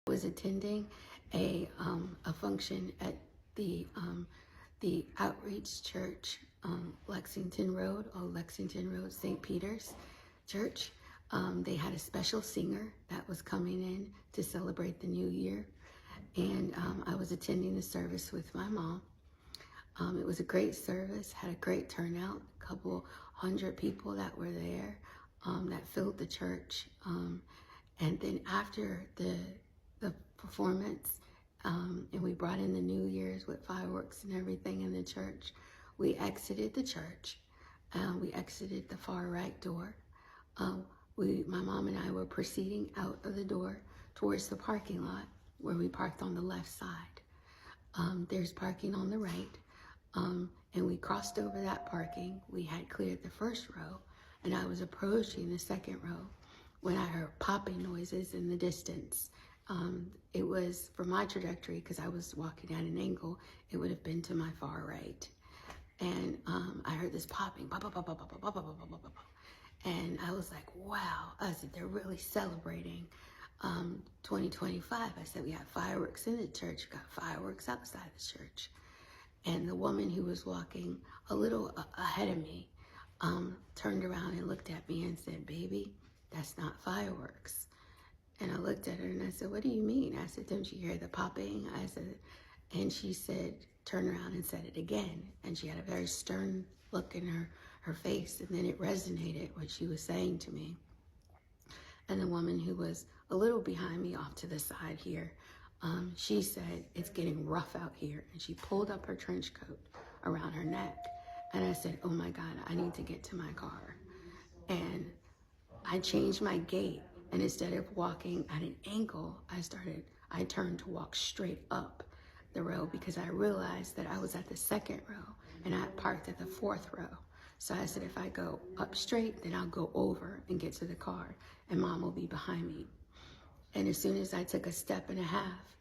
Was attending a function at the Outreach Church, Lexington Road, St. Peter's Church. They had a special singer that was coming in to celebrate the new year, and I was attending the service with my mom. It was a great service, had a great turnout, a couple hundred people that were there, that filled the church. And then after the performance, and we brought in the New Year's with fireworks and everything in the church, we exited the church. We exited the far right door. My mom and I were proceeding out of the door towards the parking lot where we parked on the left side. There's parking on the right. And we crossed over that parking. We had cleared the first row, and I was approaching the second row when I heard popping noises in the distance. It was, for my trajectory, because I was walking at an angle, it would have been to my far right. And I heard this popping, pop, pop, pop, pop, pop, pop, pop, pop, pop, pop. And I was like, wow. I said, they're really celebrating 2025. I said, we have fireworks in the church, we got fireworks outside the church. And the woman who was walking a little ahead of me turned around and looked at me and said, baby, that's not fireworks. And I looked at her and I said, what do you mean? I said, don't you hear the popping? I said, and she said, turn around and said it again. And she had a very stern look in her face. And then it resonated what she was saying to me. And the woman who was a little behind me off to the side here, she said, it's getting rough out here. And she pulled up her trench coat around her neck. And I said, oh my God, I need to get to my car. And I changed my gait. And instead of walking at an angle, I turned to walk straight up the row because I realized that I was at the second row and I had parked at the fourth row. So I said, if I go up straight, then I'll go over and get to the car and mom will be behind me. And as soon as I took a step and a half,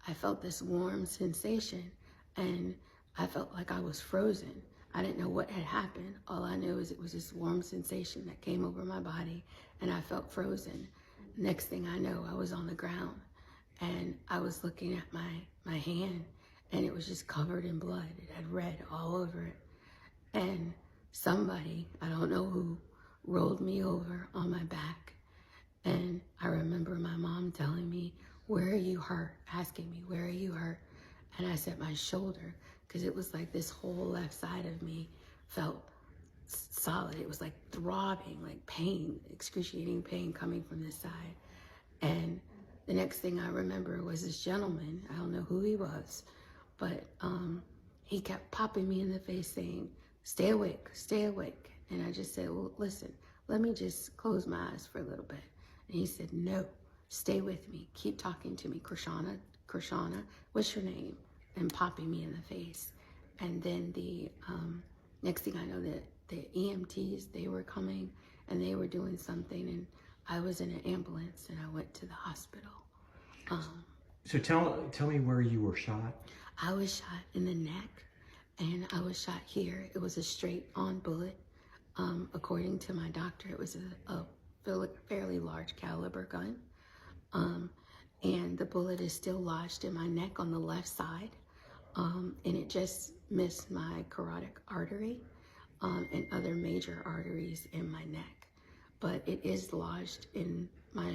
I felt this warm sensation and I felt like I was frozen. I didn't know what had happened. All I knew is it was this warm sensation that came over my body and I felt frozen. Next thing I know, I was on the ground and I was looking at my hand and it was just covered in blood. It had red all over it. And somebody, I don't know who, rolled me over on my back. And I remember my mom telling me, where are you hurt? Asking me, where are you hurt? And I said, my shoulder, because it was like this whole left side of me felt solid. It was like throbbing, like pain, excruciating pain coming from this side. And the next thing I remember was this gentleman, I don't know who he was, but he kept popping me in the face saying, stay awake, stay awake. And I just said, well, listen, let me just close my eyes for a little bit. And he said, no, stay with me. Keep talking to me. Krishana, what's your name? And popping me in the face. And then the next thing I know, the EMTs, they were coming and they were doing something. And I was in an ambulance and I went to the hospital. So tell me where you were shot. I was shot in the neck and I was shot here. It was a straight on bullet. According to my doctor, it was a fairly large caliber gun. And the bullet is still lodged in my neck on the left side. And it just missed my carotid artery and other major arteries in my neck. But it is lodged in my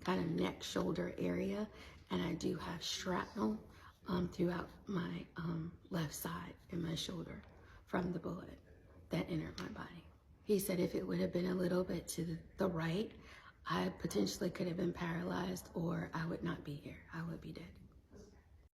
kind of neck shoulder area. And I do have shrapnel throughout my left side in my shoulder from the bullet that entered my body. He said if it would have been a little bit to the right, I potentially could have been paralyzed or I would not be here. I would be dead.